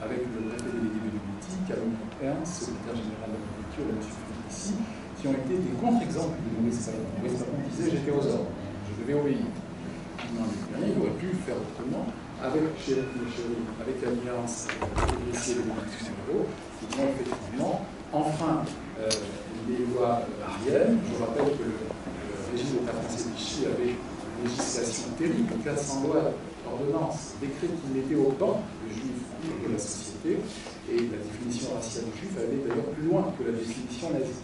avec le préfet délégué de l'UNITI, Calum Ernst, secrétaire général de la préfecture et M. Felici, qui ont été des contre-exemples de Maurice Papon. Maurice Papon disait « j'étais aux ordres, je devais obéir ». Il n'en est rien, il aurait pu faire autrement. Avec Chérif Méchery, avec l'Alliance et le ministre généraux, qui ont effectivement enfreint les lois ariennes. Je rappelle que le régime d'État français Vichy avait une législation terrible, 400 lois, ordonnances, décrets qui mettaient au banc le juif de la société, et la définition raciale du juif allait d'ailleurs plus loin que la définition nazie.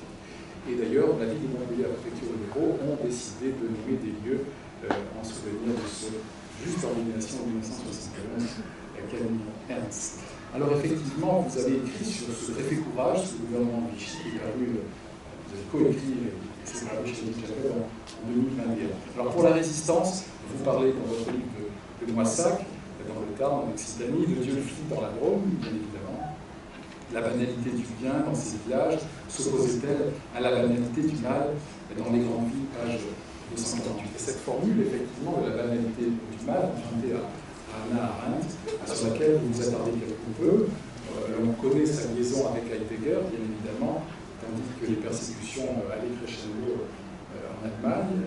Et d'ailleurs, la ville de Montpellier et la préfecture de l'Hérault ont décidé de nommer des lieux en souvenir de ce juste organisation en 1971, Calum Ernst. Alors effectivement, vous avez écrit sur ce très fait courage, ce gouvernement de Vichy qui est paru, vous avez coécrit, c'est paru chez Nick Jacob en 2021. Alors pour la résistance, vous parlez dans votre livre de Moissac, dans le Tarn, en Occitanie, de Dieulefit dans la Drôme, bien évidemment. La banalité du bien dans ces villages s'opposait-elle à la banalité du mal dans les grandes villes, page 248. Et cette formule, effectivement, de la banalité du mal, empruntée à Hannah Arendt, sur laquelle vous vous attardez quelque peu, on connaît sa liaison avec Heidegger, bien évidemment, tandis que les persécutions allaient crescendo en Allemagne,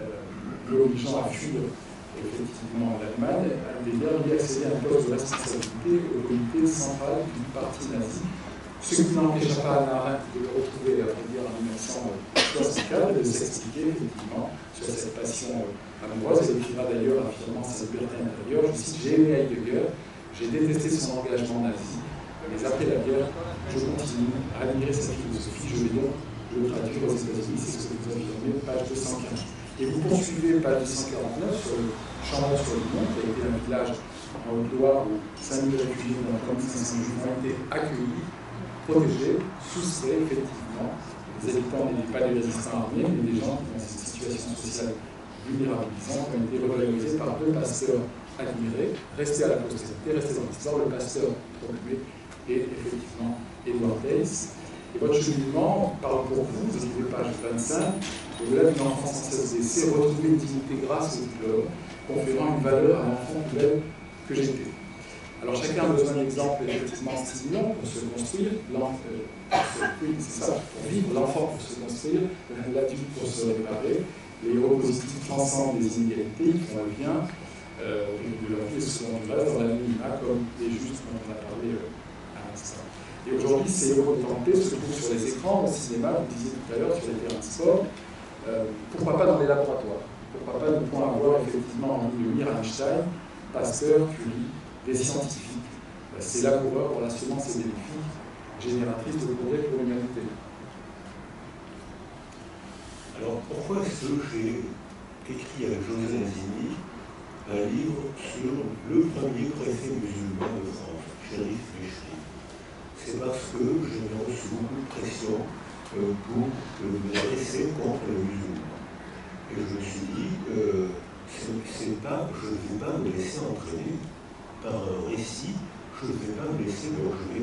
l'obligeant à fuir effectivement l'Allemagne, Heidegger lui accédait à un poste de responsabilité au comité central du parti nazi, ce qui n'empêcha pas Hannah Arendt de le retrouver, à vrai dire, en 1964, de s'expliquer effectivement sur cette passion amoureuse. Elle écrira d'ailleurs, affirmant sa liberté intérieure, je cite, j'ai aimé Heidegger, j'ai détesté son engagement nazi, mais après la guerre, je continue à admirer sa philosophie, je vais donc le traduire aux États-Unis, c'est ce que vous affirmez, page 215. Et vous poursuivez, page 249, sur le Chambon-sur-le-Mont, qui a été un village en Haute-Loire où 5000 réfugiés dans 3500 juifs ont été accueillis, protégés, soustraits effectivement, les habitants n'étaient pas des résistants armés, mais des gens qui, dans cette situation sociale vulnérabilisante, ont été revalorisés par deux pasteurs admirés, restés à la postérité, restés dans l'histoire, le pasteur proclamé et effectivement Edward Dace. Et votre cheminement parle pour vous, vous écrivez page 25, au-delà d'une enfance sans cesse d'essai, retrouver une dignité grâce au diplôme, conférant une valeur à l'enfant nouvelle que j'étais. Alors chacun a besoin d'exemples effectivement stimulants pour se construire, oui, c'est ça, pour vivre, l'enfant pour se construire, l'adulte pour se réparer, les héros positifs transcendent les inégalités, ils font le bien de leur vie selon du reste dans l'anonymat, comme les justes dont on a parlé à l'instant. Et aujourd'hui, ces héros de tenté se trouvent sur les écrans, au cinéma, vous disiez tout à l'heure, sur les terrains de sport, pourquoi pas dans les laboratoires, pourquoi pas nous pouvons avoir effectivement envie de lire Einstein, Pasteur, Curie, des scientifiques. C'est la coureur pour la semence bénéfique, génératrice de progrès pour l'humanité. Alors pourquoi est-ce que j'ai écrit avec José Nazini un livre sur le premier préfet musulman de France, Chérif Méchery? C'est parce que j'ai reçu beaucoup de pression pour me dresser contre les musulmans. Et je me suis dit, je ne vais pas me laisser entraîner par un récit, je ne vais pas me laisser, donc je vais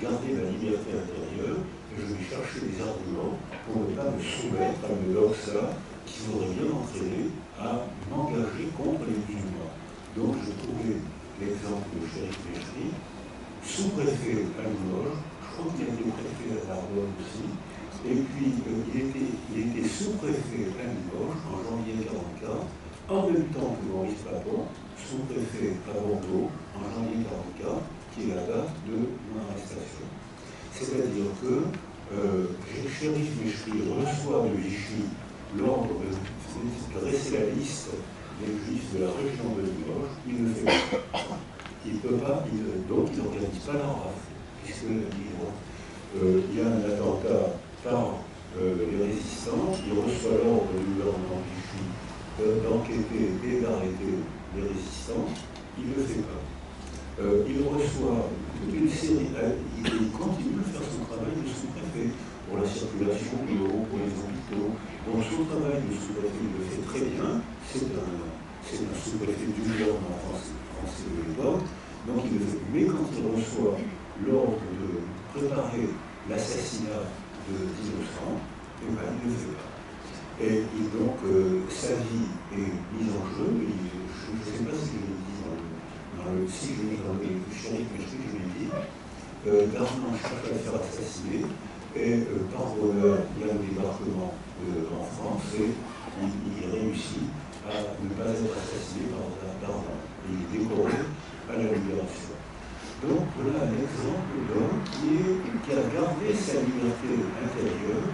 garder ma liberté intérieure et je vais chercher des arguments pour ne pas me soumettre à une doxa qui voudrait bien m'entraîner à m'engager contre les musulmans. Donc je trouvais l'exemple de Chérif Méchery, sous-préfet à Limoges, je crois qu'il a été préfet à Narbonne aussi, et puis il était sous-préfet à Limoges en janvier 1944, en même temps que Maurice Papon, sous-préfet à Bordeaux en janvier 1944, qui est la date de mon arrestation. C'est-à-dire que Chérif Méchery reçoit de Vichy l'ordre de dresser la liste des juifs de la région de Limoges, il ne le fait pas. Il ne peut pas, donc il n'organise pas la RAF, puisque il y a un attentat par les résistants, il reçoit l'ordre du gouvernement Vichy d'enquêter et d'arrêter les résistants, il ne le fait pas. Il reçoit toute une série, il continue de faire son travail de sous-préfet pour la circulation de l'eau, pour les hôpitaux. Donc son travail de sous-préfet, il le fait très bien, c'est un sous-préfet du gouvernement français de l'époque, donc il le fait. Mais quand il reçoit l'ordre de préparer l'assassinat d'innocents, eh ben, il ne le fait pas. Et donc sa vie est mise en jeu, je ne sais pas si je l'ai dit dans si je lis dans le Chéri Méchri, je lui dis, Darman cherche à le faire assassiner, et par bonheur, il y a le débarquement en France, et il réussit à ne pas être assassiné par Darman. Il est décoré à la Libération. Donc voilà un exemple d'homme qui a gardé sa liberté intérieure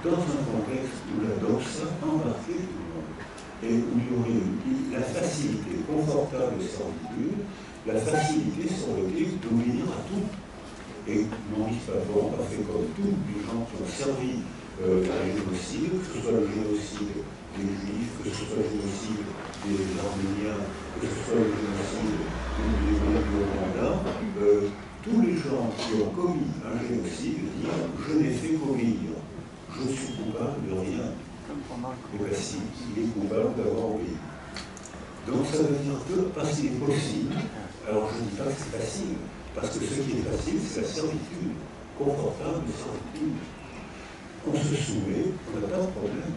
dans un contexte où la doxa embarquait tout le monde. Et où il y aurait la facilité confortable de servitude, la facilité sur lequel d'obéir à tout. Et Maurice Papon a fait comme tous les gens qui ont servi à un génocide, que ce soit le génocide des Juifs, que ce soit le génocide des Arméniens, que ce soit le génocide des Rwanda, tous les gens qui ont commis un génocide disent « je n'ai fait qu'obéir, je suis coupable de rien ». Et bien si, il est coupable d'avoir obéi. Donc ça veut dire que, parce qu'il est possible, alors je ne dis pas que c'est facile, parce que ce qui est facile, c'est la servitude, confortable servitude. On se soumet, on n'a pas de problème.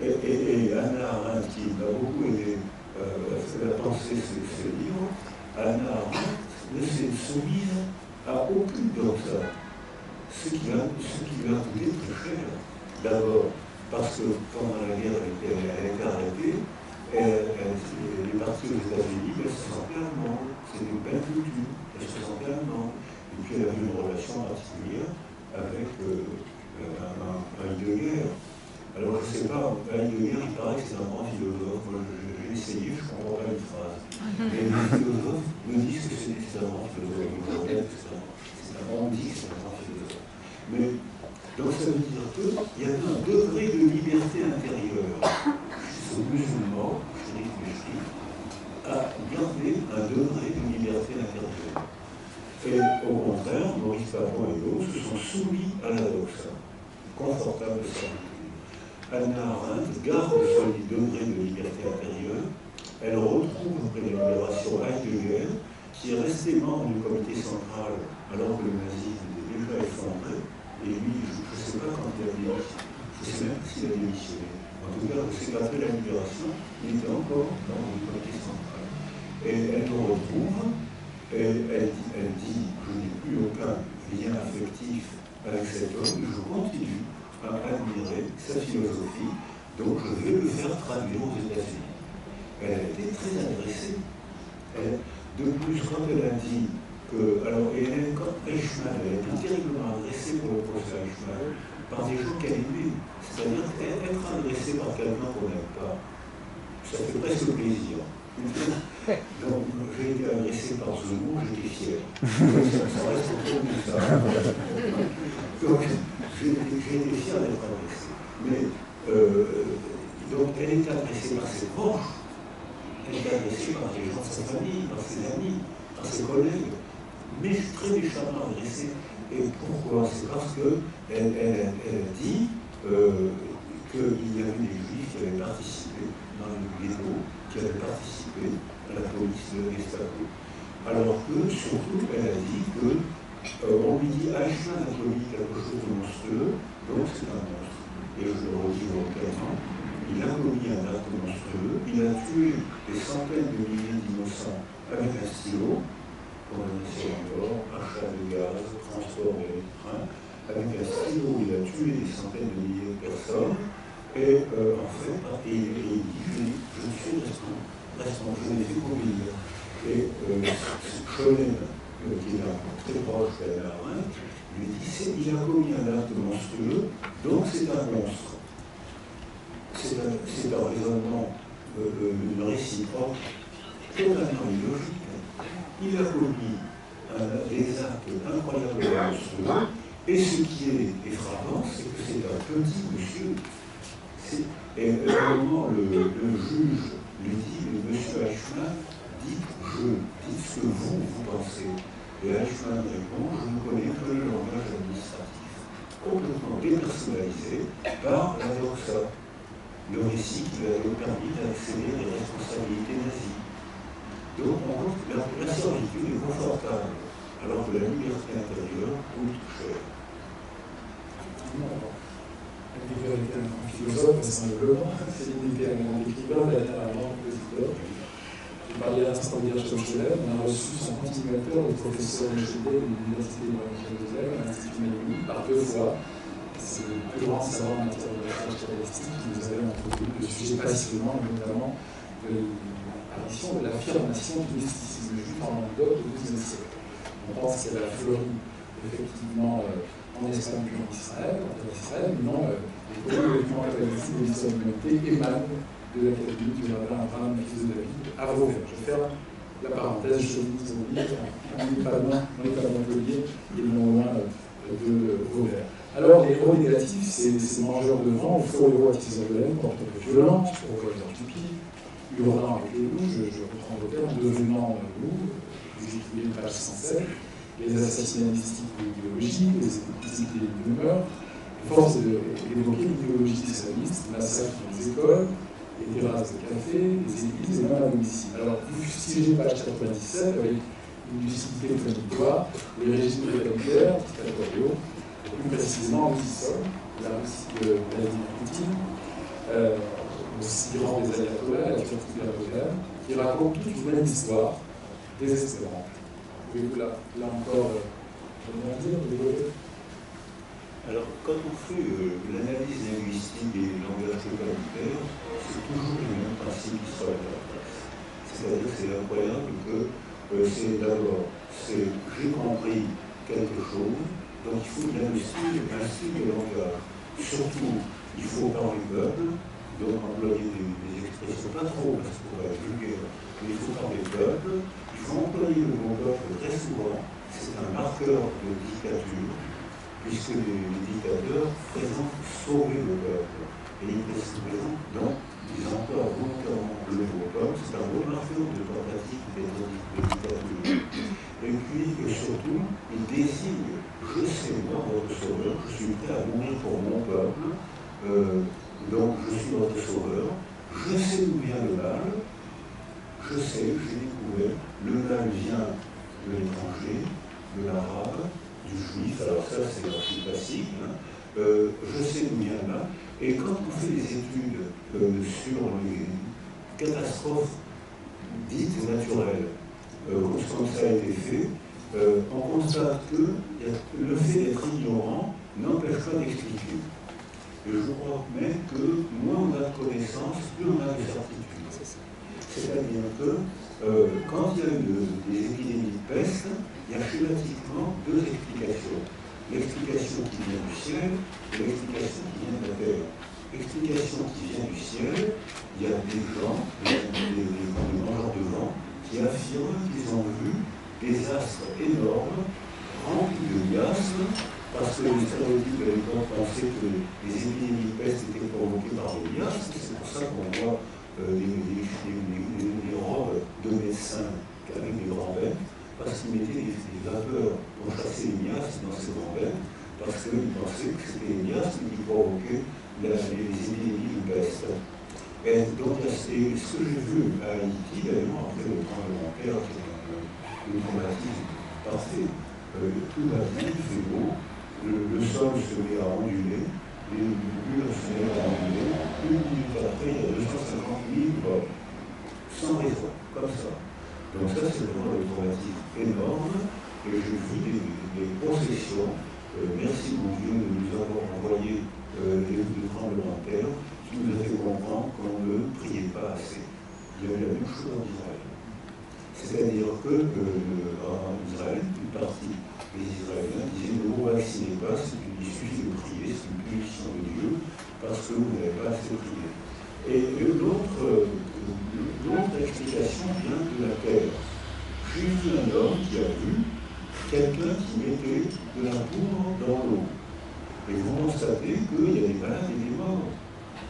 Et Hannah Arendt, qui m'a beaucoup aidé à penser ce livre, Hannah Arendt ne s'est soumise à aucune doxa, ce qui lui a coûté très cher. D'abord, parce que pendant la guerre, elle a été arrêtée, elle est partie aux États-Unis, elle se sentait allemande, c'était une belle culture, elle se sentait allemande. Et puis elle avait une relation particulière avec un Heidegger. Alors je ne sais pas, Heidegger, il paraît que c'est un grand philosophe. Moi, j'ai essayé, je ne comprends pas une phrase. Mais les philosophes me disent que c'est un grand philosophe. On dit que c'est un grand philosophe. Mais donc ça veut dire qu'il y a un degré de liberté intérieure. Ce musulman, Chérif Méchri, a gardé un degré de liberté intérieure. Et au contraire, Maurice Papon et d'autres se sont soumis à la doxa, confortable de servitude. Hannah Arendt garde son degré de liberté intérieure. Elle retrouve après la libération Heidegger, qui est resté membre du comité central alors que le nazisme était déjà effondré. Et lui, je ne sais pas quand il a démissionné, je ne sais même pas s'il a démissionné. En tout cas, je sais qu'après la libération, il était encore dans le comité central. Et elle le retrouve, et elle dit, je n'ai plus aucun lien affectif avec cet homme, je continue à admirer sa philosophie, donc je vais le faire traduire aux États-Unis. Elle a été très agressée. De plus, quand elle a dit que, alors, Hélène Eichmann, elle a été terriblement agressée pour le procès Eichmann par des gens qu'elle aimait. C'est-à-dire être agressé par quelqu'un qu'on n'aime pas, ça fait presque plaisir. Donc, j'ai été agressé par Zemmour, j'étais fier. Ça reste autour de ça. Donc, j'ai été fier d'être agressé. Mais, donc, elle est agressée par ses proches, elle est agressée par des gens de sa famille, par ses amis, par ses collègues, mais très méchamment agressée. Et pourquoi? C'est parce qu'elle a dit qu'il y avait des juifs qui avaient participé dans le ghetto, qui avaient participé à la police de Gestapo. Alors que, surtout, elle a dit qu'on lui dit Eichmann a commis quelque chose de monstrueux, donc c'est un monstre. Et je le redis volontairement, il a commis un acte monstrueux, il a tué des centaines de milliers d'innocents avec un stylo, condamnation à mort, achat de gaz, transport de train, avec un stylo, il a tué des centaines de milliers de personnes, et en fait, il dit, je suis responsable, je n'ai fait qu'obéir. Et Schoenen, qui est très proche d'Hannah Arendt, lui dit, il a commis un acte monstrueux, donc c'est un monstre. C'est un raisonnement, une réciproque totalement illogique. Il a commis des actes incroyablement monstrueux, et ce qui est frappant, c'est que c'est un petit monsieur. Et à un moment, le juge lui dit, monsieur Eichmann, dites ce que vous pensez. Et Eichmann répond, je ne connais que le langage administratif, complètement dépersonnalisé par la doxa, le récit qui lui avait permis d'accéder à des responsabilités nazies. Donc, on voit que la servitude est confortable, alors que la liberté intérieure coûte cher. Heidegger était un philosophe, Vincent Le Lebrun, Céline était un grand écrivain, Hannah Arendt, compositeur. J'ai parlé à l'instant de Gershom Scholem, on a reçu son continuateur, le professeur Michel de l'Université de Jérusalem, à l'Institut Menaoni, par 2 fois. C'est le plus grand savant en matière de recherche kabbalistique qui nous avait introduit le sujet passionnant, et notamment de l'apparition, de l'affirmation du mysticisme juif en Europe au XIXe siècle. On pense qu'elle a fleuri effectivement en Espagne puis en Israël, mais non, les premiers documents kabbalistiques de l'histoire de l'humanité émanent de l'Académie du rabbin Abraham fils de David à Vauvert. Je ferme la parenthèse, je vous dis, on n'est pas loin de Montpellier et non loin de Vauvert. Alors, les héros négatifs, c'est ces mangeurs de vent, faux héros attiseurs de haine, porteurs de violence, provoqueurs stupides, hurlant avec les loups, je reprends le terme, devenant loups, vous écrivez page 107, les assassinats mystiques de l'idéologie, les épidémies de meurtre, force d'évoquer l'idéologie islamiste, massacre dans les écoles, les terrasses de café, les églises et même à domicile. Alors, vous fustigez page 97 avec une lucidité prémonitoire, les régimes totalitaires, dictatoriaux, plus précisément l'ISIL, la Russie de Vladimir Poutine, aussi grand des ayatollahs, la Turquie de Erdogan, qui raconte toute une même histoire désespérante. Pouvez-vous là encore rebondir, développer? Alors, quand on fait l'analyse linguistique des langages totalitaires, c'est toujours le même principe qui sera là. C'est-à-dire que c'est incroyable que c'est d'abord, j'ai compris quelque chose, donc il faut bien ainsi le langage. Surtout, il faut parler peuple, donc employer des expressions, pas trop, parce qu'on va être vulgaire, mais il faut parler peuple, il faut employer le mot peuple très souvent, c'est un marqueur de dictature, puisque les dictateurs présentent sauver le peuple. Et ils présentent donc, ils emploient volontairement le mot peuple, c'est un beau marqueur de tentative de dictature. Et puis, surtout, ils désignent, je sais moi, votre sauveur, je suis prêt à mourir pour mon peuple, donc je suis votre sauveur, je sais d'où vient le mal, je sais, j'ai découvert, le mal vient de l'étranger, de l'arabe, du juif, alors ça c'est l'archi classique, je sais d'où vient le mal, et quand on fait des études sur les catastrophes dites naturelles, comme ça a été fait, on constate que le fait d'être ignorant n'empêche pas d'expliquer. Et je crois même que moins on a de connaissances, plus on a de certitudes. C'est-à-dire que quand il y a des épidémies de peste, il y a schématiquement 2 explications. L'explication qui vient du ciel et l'explication qui vient de la terre. L'explication qui vient du ciel, il y a des gens, des mangeurs de vent, qui affirment qu'ils ont vu des astres énormes, remplis de miasmes, parce que les stéréotypes de l'époque pensaient que les épidémies de peste étaient provoquées par les miasmes. C'est pour ça qu'on voit des robes de médecins avec des grands becs, parce qu'ils mettaient des vapeurs pour chasser les miasmes dans ces grands becs, parce qu'ils pensaient que c'était les miasmes qui provoquaient les épidémies de peste. Et donc, ce que j'ai vu à Haïti, d'ailleurs, après le tremblement de terre, qui est le traumatisme parfait, tout va bien, il fait beau, le sol se met à onduler, les murs se mettent à onduler, une minute après, il y a 250 000 sans raison, comme ça. Donc ça, c'est vraiment le traumatisme énorme, et j'ai vu des processions, merci mon Dieu de nous avoir envoyé des tremblements de terre, qui nous a fait comprendre qu'on ne priait pas assez. Il y avait la même chose en Israël. C'est-à-dire qu'en Israël, une partie des Israéliens disaient ne vous vaccinez pas, il suffit de prier, c'est une punition de Dieu, parce que vous n'avez pas assez prié. Et l'autre explication vient de la terre. J'ai vu un homme qui a vu quelqu'un qui mettait de la poudre dans l'eau. Et vous constatez qu'il y a des malades et des morts.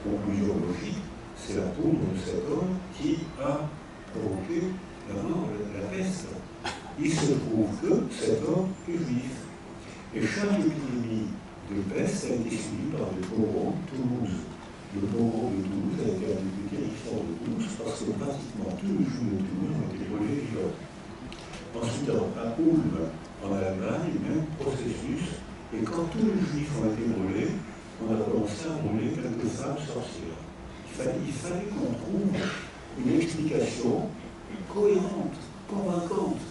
Conclusion logique, c'est la poudre de cet homme qui a provoqué la mort, la peste. Il se trouve que cet homme est juif. Et chaque épidémie de peste a été suivie par le pogrom de Toulouse. Le pogrom de Toulouse a été un des plus terrifiants de Toulouse parce que pratiquement tous les juifs de Toulouse ont été brûlés vivants. Ensuite, à Ulm, en Allemagne, même processus. Et quand tous les juifs ont été brûlés, on a commencé à brûler quelques femmes sorcières. Il fallait qu'on trouve une explication cohérente, convaincante.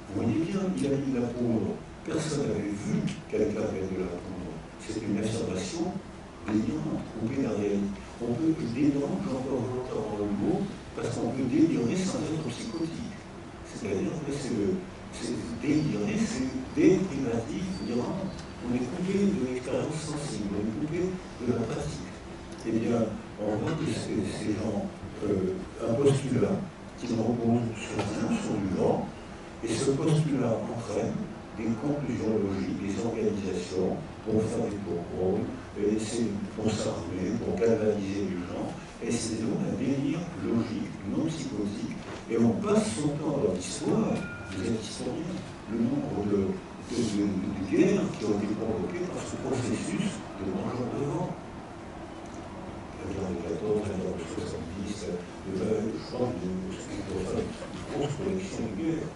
Vous voyez bien, il a mis la poudre. Personne n'avait vu quelqu'un mettre de la poudre. C'est une affirmation délirante, coupée d'un réalité. On peut délirer, j'entends volontairement le mot, parce qu'on peut délirer sans être psychotique. C'est-à-dire que c'est délirer, c'est déprivatif, délirant. On est coupé de l'expérience sensible, on est coupé de la pratique. Eh bien, on voit que ces gens, un postulat qui repose sur rien, sur du vent, et ce postulat entraîne des conclusions logiques, des organisations pour faire des contrôles, pour s'armer, pour galvaniser les gens. Et c'est donc un délire logique, non psychotique. Et on passe son temps dans l'histoire, vous êtes historien, le nombre de guerres qui ont été provoquées par ce processus de mangement de vent. La guerre de 14, la guerre de 70, je crois que c'est pour ça une grosse collection de guerres.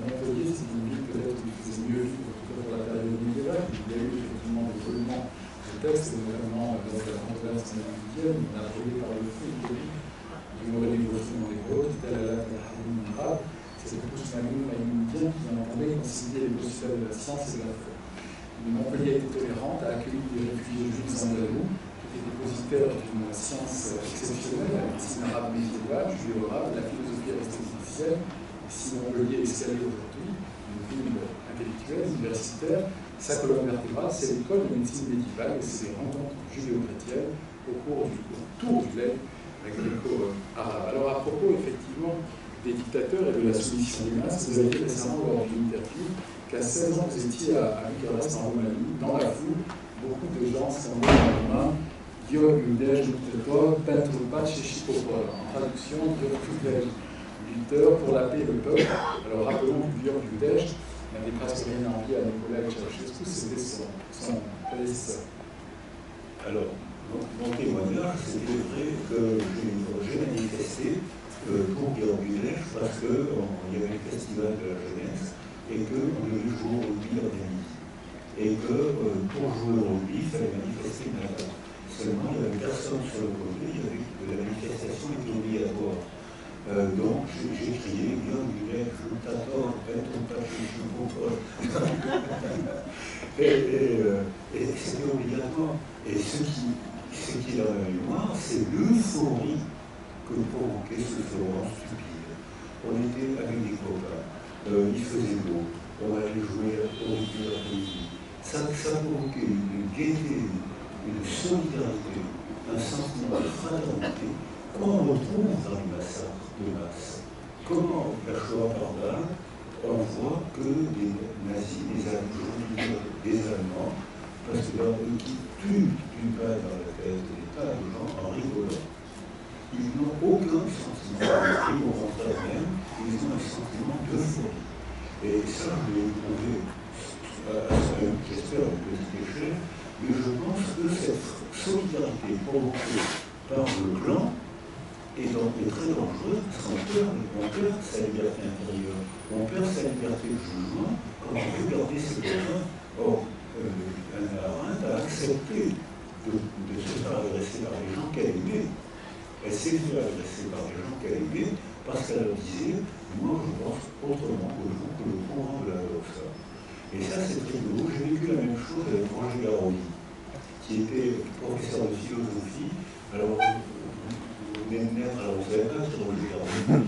Montpellier, c'est une ville peut-être qui faisait mieux vivre pour la période médiévale. Il y a eu effectivement des roulements de textes, notamment dans la controverse napolitaine, appelée par le feu du mauvais dévotion des grottes, telle à la Harim arabe. C'est le pouce maïmoudien qui entendait concilier les postulats de la science et de la foi. Montpellier a été tolérante, a accueilli des réfugiés juifs andalous, qui étaient dépositaires d'une science exceptionnelle, la médecine arabe médiévale, judéo-arabe, la philosophie aristotélicienne. Si Montpellier est escalé aujourd'hui, une ville intellectuelle, universitaire, sa colonne vertébrale, c'est l'école de médecine médiévale et c'est des rencontres judéo-chrétiennes au cours du tour du lait gréco-arabe. Alors à propos effectivement des dictateurs et de la soumission des masses, vous avez dit récemment lors d'une interview qu'à 16 ans vous étiez à Bucarest en Roumanie, dans la foule, beaucoup de gens scandaient dans la main Dio Gudej Duktetor, Pentru Pace Chipopol. En traduction, Dio Gudej, lutteur pour la paix et le peuple. Alors rappelons que Dio Gudej n'avait presque rien envié à Nicolas Ceausescu, c'était son prédécesseur. Alors, mon témoignage, c'était vrai que j'ai manifesté pour Guillaume Gudej parce qu'il y avait le festival de la jeunesse et qu'on devait jouer au rugby organisé. Et que pour jouer au rugby, il fallait manifester une attaque. Seulement, il y avait personne sur le côté, la manifestation était obligatoire. Donc, j'ai crié Guillaume Gudej, je t'attends, ton papier, je vous propose. Et c'était obligatoire. Et ce qui est dans la mémoire, c'est l'euphorie que provoquait ce Florent stupide. On était avec des copains, il faisait beau, on allait jouer au rugby après-midi. Ça provoquait une gaieté, une solidarité, un sentiment de fraternité qu'on retrouve dans les massacres de masse. Comment la Shoah par balle, on voit que des nazis, des Allemands, parce que qui tuent d'une balle dans la tête des tas de gens en rigolant. Ils n'ont aucun sentiment de crime, au contraire même, ils ont un sentiment d'euphorie. Et ça, je l'ai éprouvé j'espère à une petite échelle, mais je pense que cette solidarité provoquée par le clan est très dangereuse, parce qu'on perd sa liberté intérieure, on perd sa liberté de jugement quand on veut garder ses copains. Or, Anna Arendt a accepté de se faire agresser par les gens qu'elle aimait. Elle s'est fait agresser par les gens qu'elle aimait parce qu'elle leur disait « Moi, je pense autrement que vous, que le courant de la Doxa ». Et ça, c'est très beau. J'ai vécu la même chose avec Roger Garaudy, qui était professeur de philosophie. Alors, vous venez de naître, alors vous savez pas qui Roger Garaudy.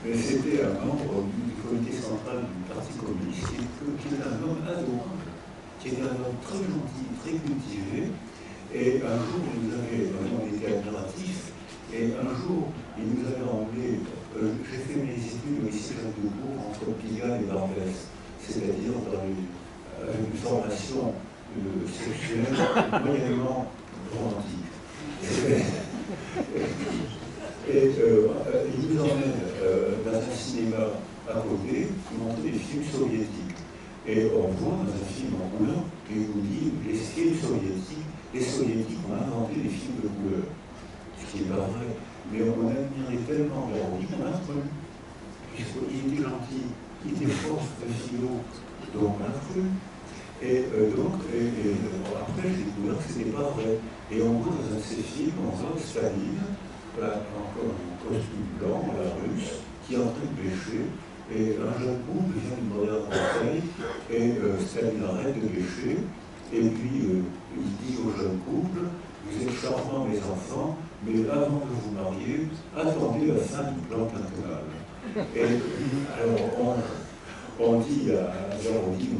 Mais c'était un membre du comité central du Parti communiste, qui était un homme adorable, qui était un homme très gentil, très cultivé. Et un jour, on était admiratifs, et un jour, il nous avait emmené, j'ai fait mes études au lycée Jacques Decour entre Pigalle et Barbès, c'est-à-dire dans une formation sexuelle moyennement romantique. Et il nous emmène dans un cinéma à côté, qui montrait des films soviétiques. Et on voit dans un film en couleur qu'il nous dit les films soviétiques. Les soviétiques ont inventé des films de couleur, ce qui n'est pas vrai. Mais on admirait tellement Garaudy qu'on a cru. Il était gentil, il était fort de philo, donc on a cru. Et après, j'ai découvert que ce n'était pas vrai. Et on voit dans un de ces films, on voit Staline encore en costume blanc, à la russe, qui est en train de pêcher, et un jeune couple vient lui demander un conseil, et Staline arrête de pêcher, et puis il dit au jeune couple, vous êtes charmants mes enfants, mais avant de vous marier, attendez la fin du plan quinquennal. Et alors on dit,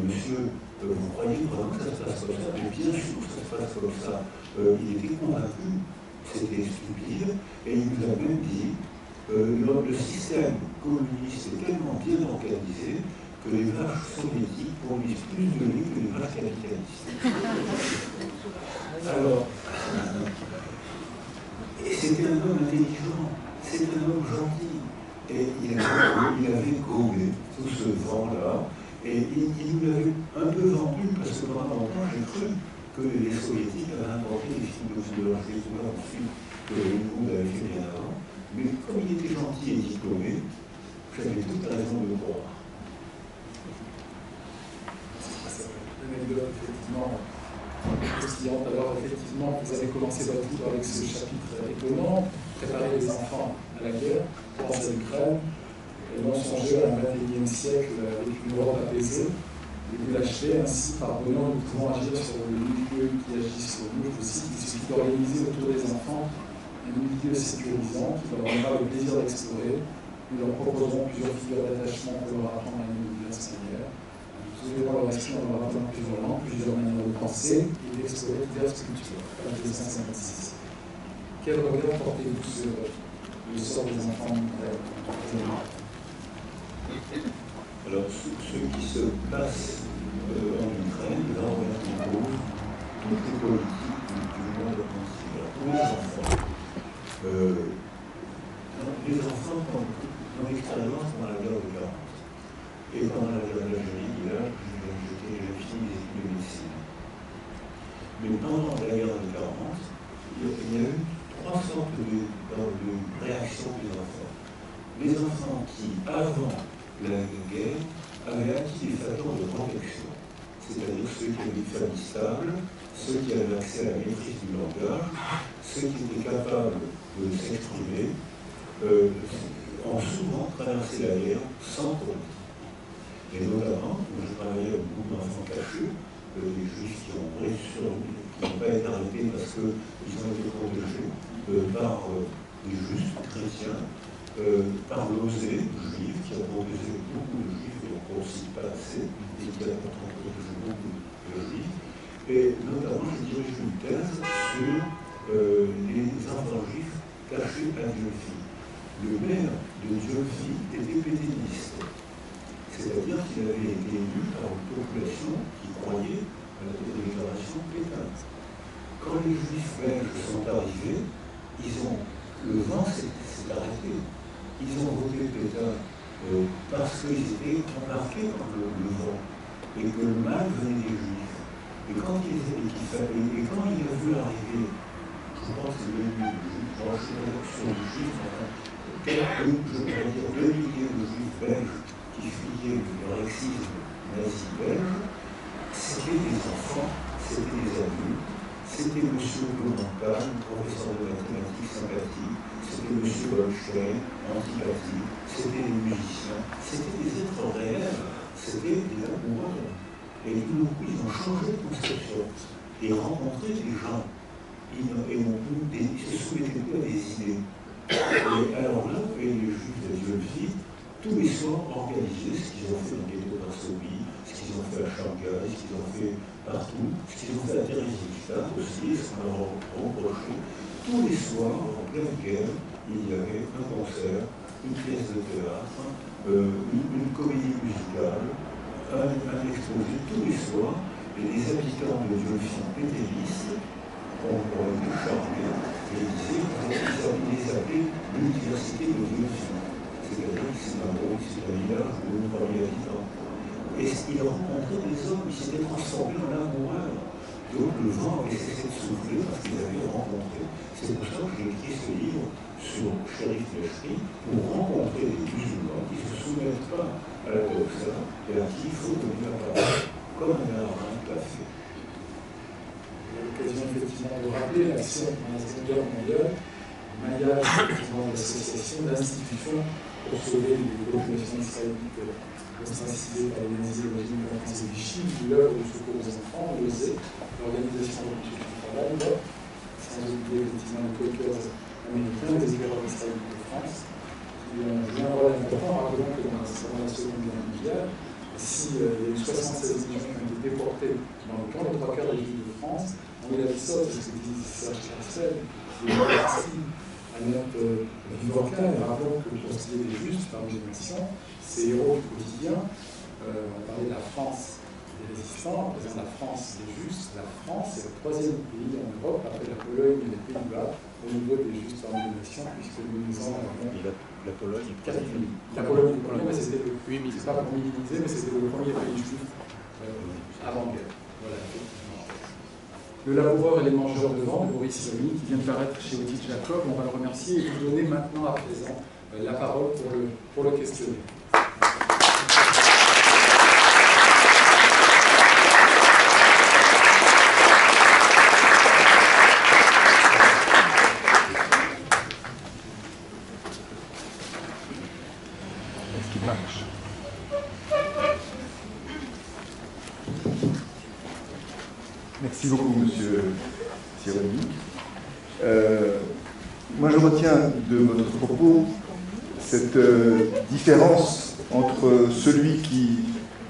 monsieur, vous croyez vraiment que ça se passe comme ça? Mais bien sûr que ça se passe comme ça. Il était convaincu, c'était stupide, et il nous a même dit le système communiste est tellement bien organisé que les vaches soviétiques produisent plus de lait que les vaches capitalistes. Alors, c'était un homme intelligent, c'était un homme gentil, et il avait gommé tout ce vent-là, et il nous l'avait un peu vendu, parce que pendant longtemps, j'ai cru que les soviétiques avaient inventé les films de leur ensuite que le monde avait fait bien avant, mais comme il était gentil et diplômé, j'avais toute raison de le croire. L'anecdote, effectivement, croustillante. Alors, effectivement, vous avez commencé votre livre avec ce chapitre étonnant, préparer les enfants à la guerre, penser à l'Ukraine, et non songer à un XXIe siècle avec une Europe apaisée. Et vous l'achevez ainsi par donnant nous pouvons agir sur le milieu qui agit sur nous. Je vous cite, il suffit d'organiser autour des enfants un milieu sécurisant qui leur donnera le plaisir d'explorer. Nous leur proposerons plusieurs figures d'attachement pour leur apprendre à une diverse manière. Nous ouvrons leur esprit en leur apprenant plusieurs langues, plusieurs manières de penser et d'explorer diverses cultures. Page 256. Quel regard portez-vous sur le sort des enfants en Ukraine? Alors, ce qui se passe en Ukraine, là, on met en cause toutes les politiques du monde entier. Tous les enfants, dans l'expérience pendant la guerre de 40. Et pendant la guerre d'Algérie, là, j'ai fini les études de médecine. Mais pendant la guerre de 40, il y a eu trois sortes de réactions des enfants. Les enfants qui, avant la guerre, avaient acquis des facteurs de protection, c'est-à-dire ceux qui avaient une famille stable, ceux qui avaient accès à la maîtrise du langage, ceux qui étaient capables de s'exprimer, ont souvent traversé la guerre sans problème. Et notamment, je travaillais avec beaucoup d'enfants cachés, des juifs qui n'ont pas été arrêtés parce qu'ils ont été protégés par des juifs chrétiens, par l'OSE juif qui a protégé beaucoup de juifs et on ne cite pas assez, et qui a protégé beaucoup de juifs. Et notamment, je dirige une thèse sur les enfants juifs cachés à Dieuphie. Le maire de Dieuphie était pétainiste. C'est-à-dire qu'il avait été élu par une population qui croyait à la déclaration Pétain. Quand les juifs belges sont arrivés, le vent s'est arrêté. Ils ont voté Pétain parce qu'ils étaient embarqués par le vent et que le mal venait des juifs. Et quand il a vu arriver, je pense que c'est 2 milliers de juifs, sur les juifs, je pourrais dire 2 milliers de juifs belges qui fuyaient le racisme nazi belge, c'était des enfants, c'était des adultes, c'était M. Blumenthal, professeur de mathématiques sympathique, c'était M. Goldstein, antipathique, c'était des musiciens, c'était des êtres réels, c'était des amoureux. Et tout d'un coup, ils ont changé de conception et rencontré des gens. Ils se soumettaient plus à des idées. Et alors là, les juifs de Dieuphie, tous les soirs organisés, ce qu'ils ont fait dans le ghetto de Varsovie, ce qu'ils ont fait à Shanghai, ce qu'ils ont fait partout, ce qu'ils ont fait à Thérésistadt aussi, ce qu'on leur a reproché. Tous les soirs, en pleine guerre, il y avait un concert, une pièce de théâtre, une comédie musicale, un exposé tous les soirs, et les habitants de Dieuphie pétainistes ont été chargés et ils disaient qu'ils les appelaient l'université de Dieuphie. C'est-à-dire que c'est un village de 3 000 habitants. Et il a rencontré des hommes qui s'étaient transformés en amoureux. Donc le vent avait cessé de souffler parce qu'ils avaient rencontré. C'est pour ça que j'ai écrit ce livre sur Shérif Meshri pour rencontrer des musulmans qui ne se soumettent pas à la doxa et à qui il faut donner la parole, comme un Arabe l'a fait. Il y a l'occasion effectivement de rappeler l'action dans la Seconde Guerre mondiale maillage d'associations, d'institutions pour sauver les populations israélites ostracisées par les nazis au régime de la France et du Chili, de l'œuvre de secours aux enfants, l'OSE, l'Organisation de recherche du travail, sans oublier effectivement les Quakers américains, les éclaireurs israélites de France, qui ont joué un rôle important. Rappelons que dans la Seconde Guerre mondiale, il y a eu 76 millions qui ont été déportés dans le camp, les 3/4 des villes de France. On est la sorte, c'est ce que dit Serge Charsel, qui est parti à notre vivant cas, et rappelons que pour ce qui est des justes parmi les nations, ces héros du quotidien, on parlait de la France des résistants, on présente la France des justes. La France est le 3e pays en Europe, après la Pologne et les Pays-Bas, au niveau des justes parmi les nations, puisque nous en avons. La Pologne est 4,5. La Pologne est première, mais c'était le. Oui, c'est pas pour minimiser, mais c'était le premier pays juif avant-guerre. Voilà, effectivement. Le laboureur et les mangeurs de vent de Boris Cyrulnik, qui vient de paraître chez Odile Jacob, on va le remercier et lui donner maintenant à présent la parole pour le questionner. Merci beaucoup, monsieur Cyrulnik. Moi, je retiens de votre propos cette différence entre celui qui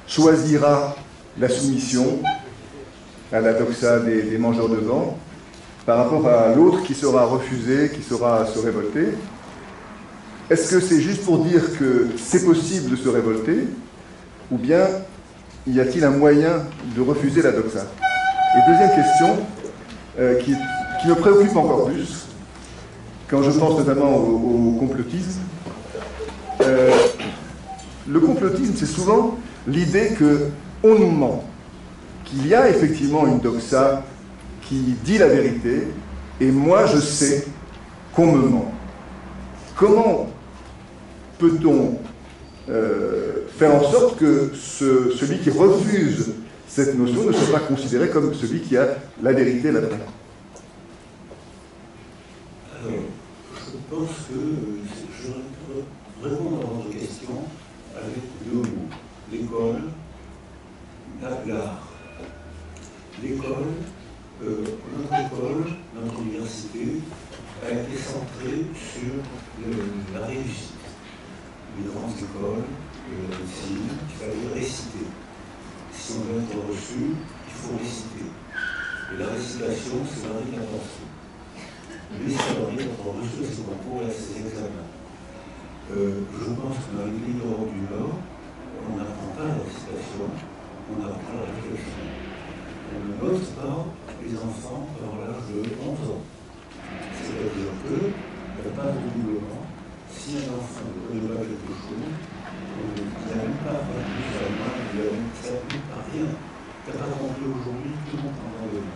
choisira la soumission à la doxa des mangeurs de vent par rapport à l'autre qui sera refusé, qui saura se révolter. Est-ce que c'est juste pour dire que c'est possible de se révolter, ou bien y a-t-il un moyen de refuser la doxa? Et deuxième question, qui me préoccupe encore plus, quand je pense notamment au complotisme. Le complotisme, c'est souvent l'idée qu'on nous ment, qu'il y a effectivement une doxa qui dit la vérité, et moi je sais qu'on me ment. Comment peut-on faire en sorte que celui qui refuse cette notion ne soit pas considéré comme celui qui a la vérité là-dedans? Alors, je pense que je réponds à votre question avec 2 mots. L'école, l'art. L'école, notre école, notre université, a été centrée sur la réussite. Les grandes écoles, la médecine, il fallait réciter. Si on veut être reçu, il faut réciter. Et la récitation, c'est la réinvention. Les salariés ont reçu ce concours et ces examens. Je pense que dans les pays d'Europe du Nord, on n'apprend pas la récitation, on apprend la réflexion. On ne note pas les enfants avant l'âge de 11 ans. C'est-à-dire qu'il n'y a pas de doublement. Si un enfant ne connaît pas quelque chose, il n'a même pas appris sa main, il ne s'applique à rien. Tu n'as pas compris aujourd'hui, tout le monde en a donné.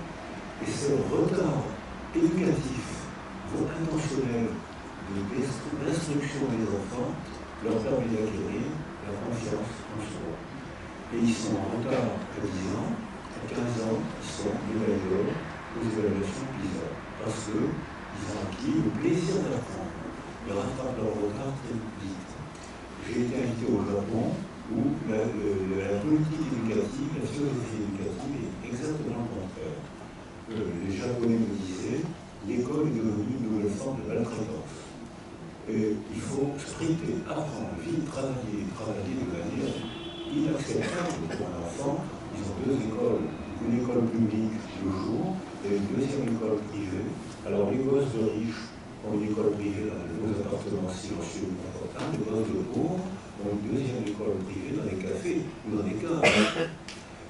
Et c'est le retard éducatif, intentionnel, de l'instruction des enfants, leur permet d'acquérir la confiance en soi. Et ils sont en retard à 10 ans, à 15 ans, ils sont médaillés aux évaluations PISA, parce qu'ils ont acquis le plaisir d'apprendre. Ils rattrapent leur retard très vite. J'ai été invité au Japon où la politique éducative, la philosophie éducative est exactement le contraire. Les Japonais me disaient, l'école est devenue une nouvelle forme de maltraitance. Et il faut sprinter, apprendre, vite travailler de manière inacceptable pour un enfant. Ils ont 2 écoles, une école publique le jour et une deuxième école privée. Alors les gosses de riches ont une école privée dans les 2 appartements silencieux confortables, les gosses de pauvres ont une deuxième école privée dans les cafés ou dans les caves.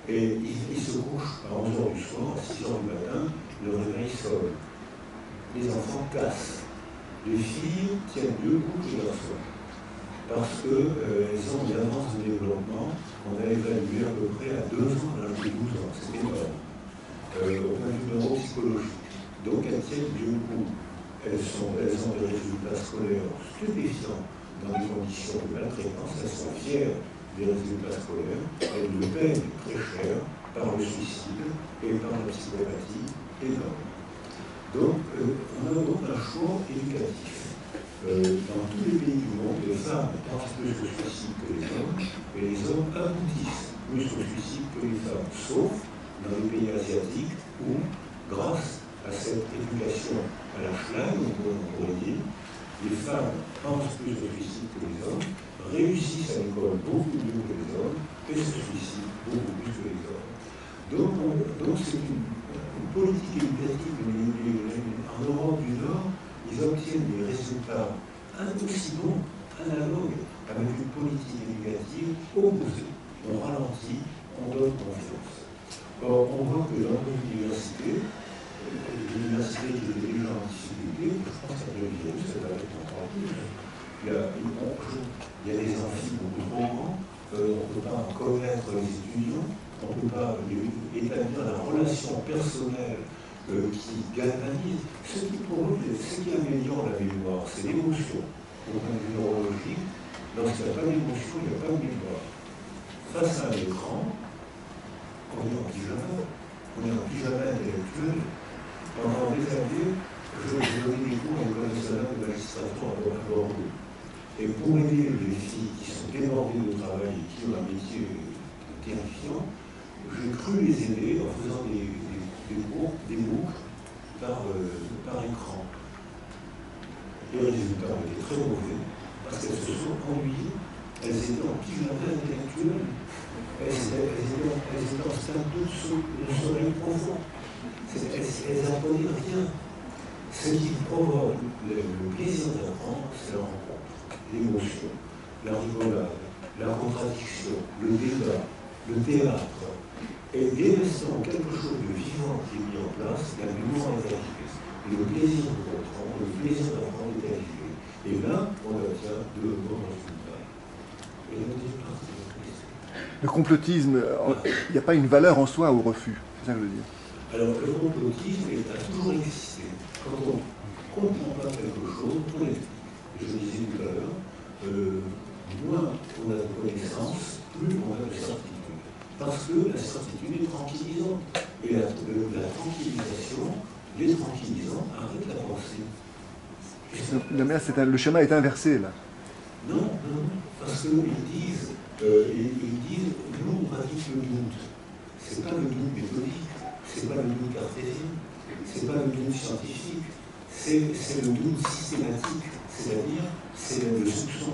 Et ils se couchent à 11h du soir, à 6h du matin, le réveil sonne. Les enfants cassent. Les filles tiennent 2 couches de garçons. Parce qu'elles ont une avance de développement qu'on a évalué à peu près à 2 ans à l'âge de 12 ans. C'est énorme. Au point de vue neuropsychologique. Donc elles tiennent 2 coups. Elles ont des résultats scolaires stupéfiants dans des conditions de maltraitance. Elles sont fières des résultats scolaires. Elles le payent très cher par le suicide et par la psychopathie énorme. Donc, on a donc un choix éducatif. Dans tous les pays du monde, les femmes pensent plus au suicide que les hommes, et les hommes aboutissent plus au suicide que les femmes, sauf dans les pays asiatiques où, grâce à cette éducation à la schlag, on pourrait dire, les femmes pensent plus au suicide que les hommes, réussissent à l'école beaucoup mieux que les hommes, et se suicident beaucoup plus que les hommes. Donc c'est une politique éducative, en Europe du Nord, ils obtiennent des résultats aussi bons, analogues, avec une politique éducative opposée. On ralentit, on donne confiance. Or, on voit que dans nos universités qui étaient déjà en difficulté, je pense qu'à Belgique, ça va être encore plus. Il y a des amphis beaucoup trop grands, on ne peut pas connaître les étudiants, on ne peut pas établir la relation personnelle qui galvanise. Ce qui améliore la mémoire, c'est l'émotion. Au point de vue neurologique, lorsqu'il n'y a pas d'émotion, il n'y a pas de mémoire. Face à un écran, on est en pyjama intellectuel. Pendant des années, je donnais des cours à l'école nationale de magistrature à Bordeaux. Et pour aider les filles qui sont débordées de travail et qui ont un métier terrifiant, j'ai cru les aider en faisant des boucles par écran. Les résultats étaient très mauvais parce qu'elles se sont ennuyées, elles étaient en pyjama intellectuel, elles étaient en stade de sommeil profond. Elles n'apprenaient rien. Ce qui provoque le plaisir d'apprendre, c'est la rencontre, l'émotion, la rigolade, la contradiction, le débat, le théâtre. Et dès l'instant quelque chose de vivant qui est mis en place, la mémoire est arrivée. Le plaisir de comprendre, le plaisir d'apprendre est arrivé. Et là, on obtient de bons résultats. Et la deuxième partie de la question. Le complotisme, il n'y a pas une valeur en soi au refus, c'est ça que je veux dire. Alors, le complotisme a toujours existé. Quand on ne comprend pas quelque chose, on l'explique. Je le disais tout à l'heure, moins on a de connaissances, plus on a de certitude. Parce que la certitude est tranquillisante. Et la tranquillisation, les tranquillisants arrêtent la pensée. Le schéma est inversé, là. Non, parce qu'ils disent, nous, on pratique le doute. Ce n'est pas le doute méthodique, ce n'est pas le doute cartésien, ce n'est pas le doute scientifique, c'est le doute systématique, c'est-à-dire c'est le soupçon.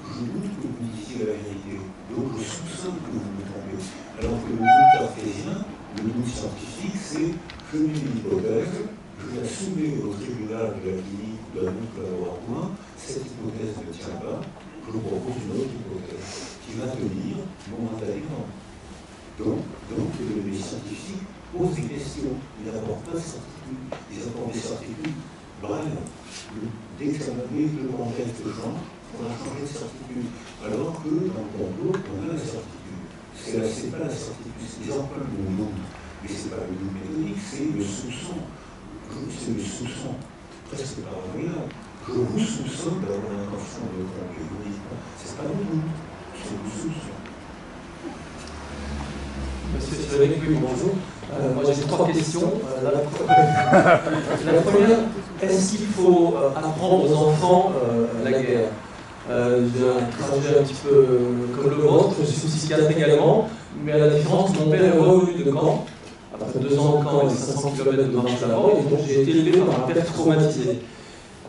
Je doute que vous disiez la vérité, donc je soupçonne que vous me trompez. Alors que le doute cartésien, le doute scientifique, c'est je mets une hypothèse, je la soumets au tribunal de la clinique ou d'un autre laboratoire, cette hypothèse ne tient pas, je vous propose une autre hypothèse qui va tenir momentanément. Donc les scientifiques posent des questions, ils n'apportent pas de certitude, ils apportent des certitudes brèves. Dès que le contexte change, on a changé de certitude. Alors que dans le complot, on a la certitude. C'est pas la certitude, c'est des empreintes de doute. Mais ce n'est pas le doute méthodique, c'est le soupçon. C'est le soupçon presque paranoïaque. Je vous soupçonne d'avoir l'intention de tromper. Vous dites pas, c'est pas le doute, c'est le soupçon. Monsieur Cédric, oui, bonjour. Moi j'ai trois questions. La première, est-ce qu'il faut apprendre aux enfants la guerre? J'ai un trajet un petit peu comme le vôtre, je suis psychiatre également, mais à la différence, mon père est revenu de Caen, après 2 ans de Caen et 500 km de marche là-bas, et donc j'ai été élevé par un père traumatisé.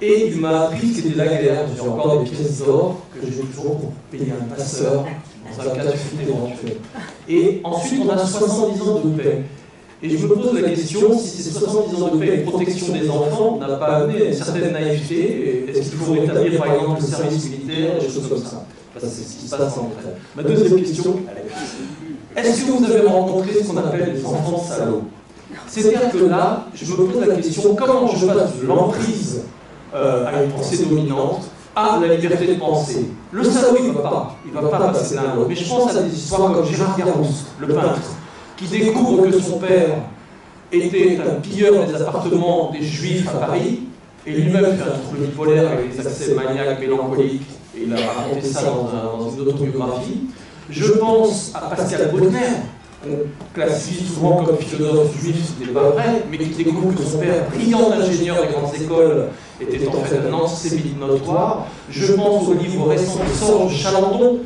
Et il m'a appris ce qu'était la guerre. J'ai encore des pièces d'or que j'ai toujours pour payer un passeur dans un cas de fuite éventuel. Et ensuite, on a 70 ans de paix. Et je me pose la question, si ces 70 ans de paix et de protection des enfants n'a pas amené à une certaine naïveté, est-ce qu'il faut rétablir par exemple le service militaire, des choses comme ça? C'est ce qui se passe en Ukraine. Ma deuxième question, est-ce que vous avez rencontré ce qu'on appelle les enfants salauds? C'est-à-dire que là, je me pose la question, comment je passe de l'emprise à une pensée dominante, à la liberté de penser. Le salaud, il ne va pas passer l'un à l'autre. Mais je pense à des histoires comme Gérard Garouste, le peintre, qui découvre que son père était un pilleur des appartements des Juifs à Paris, et lui-même fait un trouble bipolaire avec des accès maniaques, mélancoliques, et il a raconté ça dans une autobiographie. Je pense à Pascal Bruckner, classifie souvent comme philosophe juif, ce n'est pas vrai, mais qui découvre que son père, brillant ingénieur des grandes écoles, était en fait un antisémite notoire. Je pense au livre récent de Sorge Chalandon,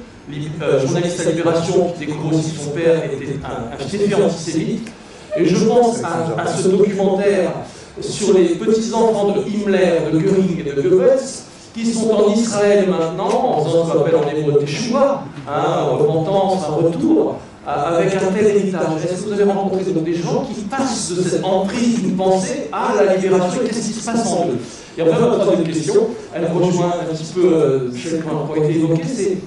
journaliste à Libération, qui découvre aussi que son père était un fief antisémite. Et je pense à ce documentaire sur les petits-enfants de Himmler, de Göring et de Goebbels, qui sont en Israël maintenant, en faisant ce qu'on appelle en hébreu teshuva, repentance, un retour, avec un tel héritage. Est-ce que vous avez rencontré des gens qui passent de cette emprise d'une pensée à la libération, et qu'est-ce qui se passe en eux? Et enfin, ma troisième question, elle rejoint un petit peu celle qui a été évoquée, c'est...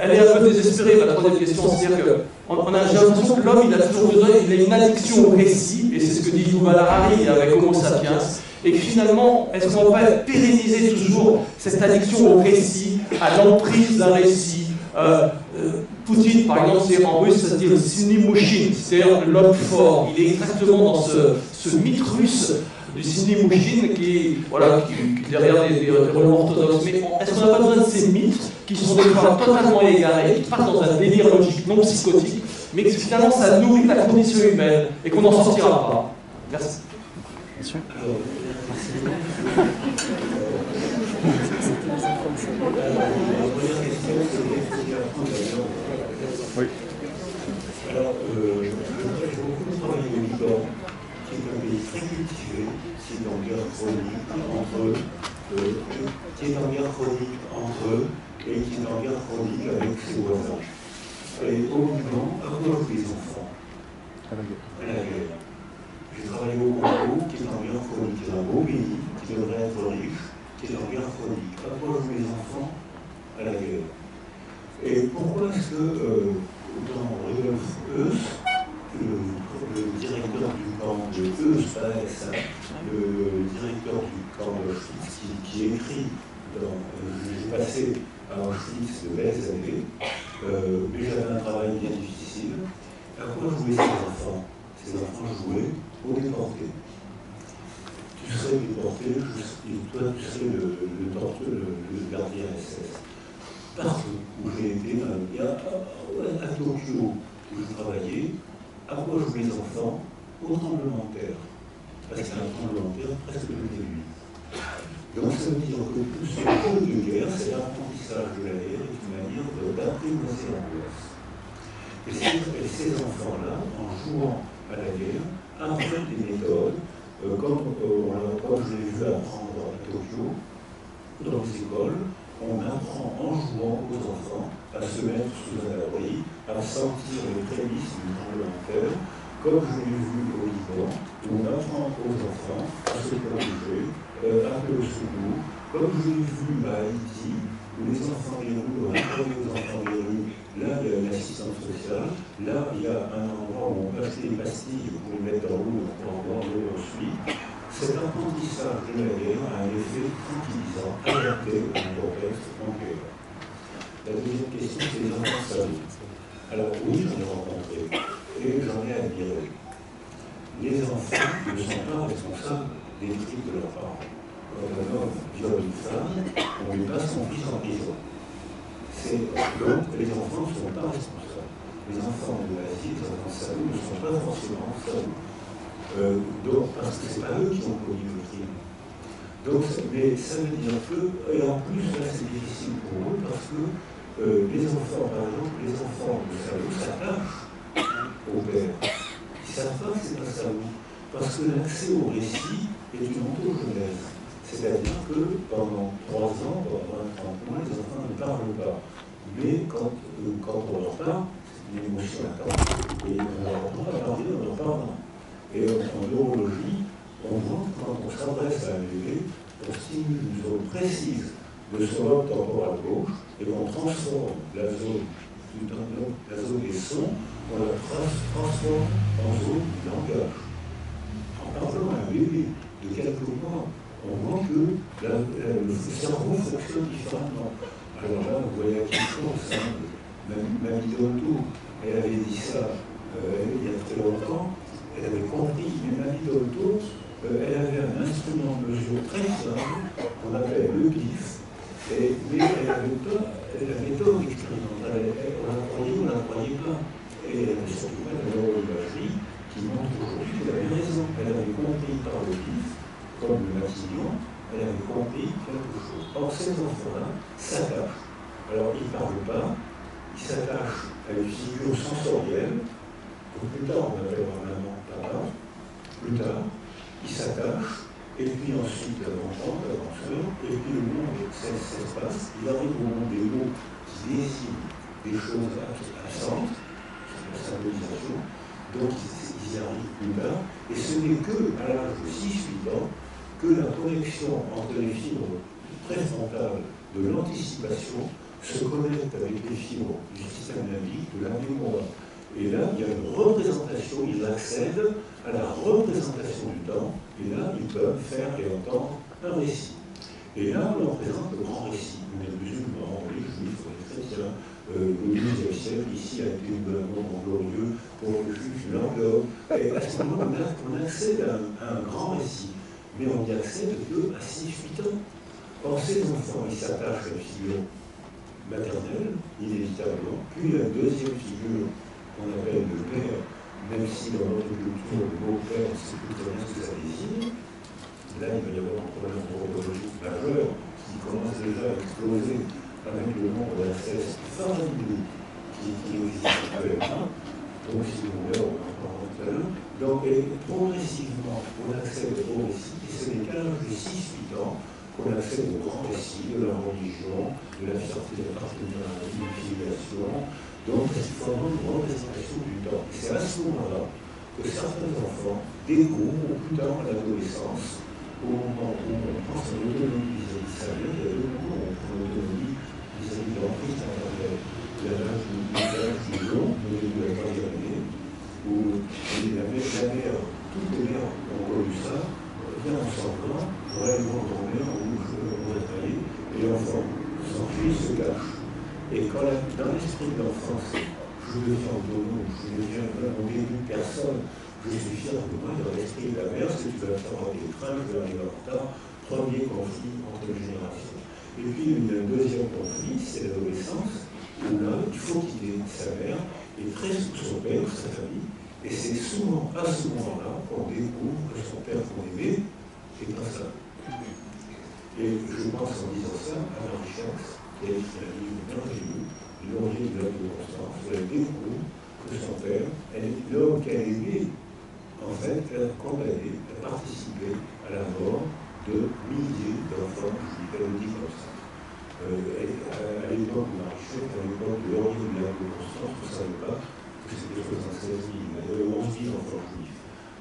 Elle est un peu désespérée, la troisième question, c'est-à-dire que j'ai l'impression que l'homme, il a toujours besoin, il a une addiction au récit, et c'est ce que dit Yuval Harari avec Homo sapiens, et que finalement, est-ce qu'on ne va pas pérenniser toujours cette addiction au récit, à l'emprise d'un récit? Poutine, par exemple, c'est en russe, ça se dit le Sinimushin, c'est-à-dire l'homme fort. Il est exactement dans ce mythe russe du Sinimushin qui derrière des religions orthodoxes. Mais est-ce qu'on n'a pas besoin de ces mythes qui sont des fois totalement égarés, qui partent dans un délire logique non psychotique, mais que finalement ça nourrit la condition humaine et qu'on n'en sortira pas? Merci. Bien sûr. Oui. Alors, j'ai beaucoup travaillé au Liban, qui est un pays très cultivé, qui est en guerre chronique entre eux, qui est en guerre chronique entre eux, et qui est en guerre chronique avec ses voisins. Et au Liban, à quoi les enfants? À la guerre. J'ai travaillé au Congo, qui est en guerre chronique, qui est un beau pays, qui devrait être riche, qui est en guerre chronique. À quoi les enfants? À la guerre. Et pourquoi est-ce que dans Rudolf Höss, le directeur du camp de Höss, le directeur du camp d'Auschwitz, qui écrit dans j'ai passé à Auschwitz de belles années, mais j'avais un travail bien difficile. À quoi jouaient ces enfants? Ces enfants jouaient aux déportés. Tu serais déporté, toi tu serais le gardien SS. Partout où j'ai été, à Tokyo, où je travaillais, à quoi jouaient les enfants? Au tremblement de terre. Parce qu'il y a un tremblement de terre presque toutes les nuits. Donc ça veut dire que ce jeu de guerre, c'est l'apprentissage de la guerre, est une manière d'apprivoiser l'angoisse. Et ces enfants-là, en jouant à la guerre, apprennent des méthodes, comme je l'ai vu apprendre à Tokyo, dans les écoles. On apprend en jouant aux enfants à se mettre sous un abri, à sentir les prémices du tremblement de terre, comme je l'ai vu au Liban, où on apprend aux enfants à se protéger, à appeler au secours, comme je l'ai vu à Haïti, où les enfants des rues, on apprend aux enfants des rues, là il y a une assistance sociale, là il y a un endroit où on peut acheter des pastilles pour les mettre dans l'eau, pour en boire l'eau ensuite. Cet apprentissage de la guerre a un effet tranquillisant, adapté au contexte en guerre. La deuxième question, c'est les enfants seuls. Alors oui, j'en ai rencontré, et j'en ai admiré. Les enfants ne sont pas responsables des crimes de leurs parents. Quand un homme viole une femme, on lui passe son fils en prison. Donc, les enfants ne sont pas responsables. Les enfants de l'Asie, les enfants salauds, ne sont pas forcément salauds. Donc, parce que ce n'est pas eux qui ont commis le crime. Donc, mais ça veut dire que, et en plus, là, c'est difficile pour eux, parce que les enfants, par exemple, les enfants de salauds s'attachent au père. Ils ne savent pas que ce n'est pas salaud. Parce que l'accès au récit est une ontogenèse. C'est-à-dire que pendant 3 ans, pendant 30 mois, les enfants ne parlent pas. Mais quand on leur parle, c'est une émotion intense, et on leur apprend à parler en leur parlant. Et en neurologie, on voit que quand on s'adresse à un bébé, on stimule une zone précise de son lobe temporal gauche et on transforme la zone des sons, on la transforme en zone du langage. En parlant à un bébé de quelques mois, on voit que le cerveau fonctionne différemment. Alors là, vous voyez à quelle chose, Mamie Dolto, elle avait dit ça il y a très longtemps. Elle avait compris, mais Mamie Dolto, elle avait un instrument de mesure très simple qu'on appelait le glyphe, mais elle n'avait pas la méthode expérimentale. On la croyait ou on ne la croyait pas. et elle n'est surtout pas de neuroimagerie qui montre aujourd'hui qu'elle avait raison. Elle avait compris par le pif, comme le Matignon, elle avait compris quelque chose. Or, ces enfants-là s'attachent. Alors, ils ne parlent pas, ils s'attachent à une figure sensorielle, que plus tard on appellera maman, papa, plus tard, ils s'attachent, et puis ensuite l'enfant, l'aventure, et puis le monde s'espace, il arrive au monde des mots qui désignent des choses absentes, la symbolisation, donc ils y arrivent plus tard, et ce n'est qu'à l'âge de 6-8 ans que la connexion entre les fibres préfrontales de l'anticipation se connecte avec les fibres du système limbique, de la mémoire. Et là, il y a une représentation, ils accèdent à la représentation du temps, et là, ils peuvent faire et entendre un récit. Et là, on leur présente le grand récit. Les musulmans, les juifs, les chrétiens, le XIIe siècle, ici, a été un moment glorieux pour le juif, l'englobe. Et à ce moment-là, on accède à un grand récit. Mais on y accède que à 6-8 ans. Or, ces enfants, ils s'attachent à une figure maternelle, inévitablement, puis il y a une deuxième figure qu'on appelle le père, même si dans notre culture, le mot père, c'est plus très bien ce que ça désigne. Là, il va y avoir un problème anthropologique majeur qui commence déjà à exploser avec le nombre d'incestes faramineux qui existe actuellement. Donc, si vous voulez, on va en parler tout à l'heure. Donc, progressivement, on accède au récit, et ce n'est qu'à l'âge de 6-8 ans qu'on accède au grand récit de la religion, de la fierté d'appartenir à une filiation. Donc, c'est vraiment une représentation du temps. Et c'est à ce moment-là que certains enfants découvrent, plus tard à l'adolescence, au moment où on pense à l'autonomie vis-à-vis de sa vie, il y a deux moments où on prend l'autonomie vis-à-vis de l'emprise maternelle. Il y a l'âge du long, au début de la troisième année, où la mère, toutes les mères ont connu ça, vient en sanglant, pour aller dormir, ou on va travailler, et l'enfant s'enfuit, se cache. Et quand dans l'esprit de l'enfance, je deviens autonome, je deviens au début personne, je suis fier de moi, dans l'esprit de la mère, c'est que tu vas faire des trains, je vais arriver en retard, premier conflit entre les générations. Et puis une deuxième conflit, c'est l'adolescence, où là, il faut quitter sa mère, et très son père, sa famille, et c'est souvent à ce moment-là qu'on découvre que son père qu'on aimait est pas ça. Et je pense en disant ça à Marie Charles, qui a écrit un livre merveilleux, L'origine de l'homme de Constance, où elle découvre que son père, l'homme qu'elle aimait, en fait, elle a condamné, a participé à la mort de milliers d'enfants juifs. Elle le dit comme ça. À l'époque de Marie Charles, à l'époque de l'origine de l'homme de Constance, on ne savait pas que c'était 76 000. Il y avait 11 000 enfants juifs.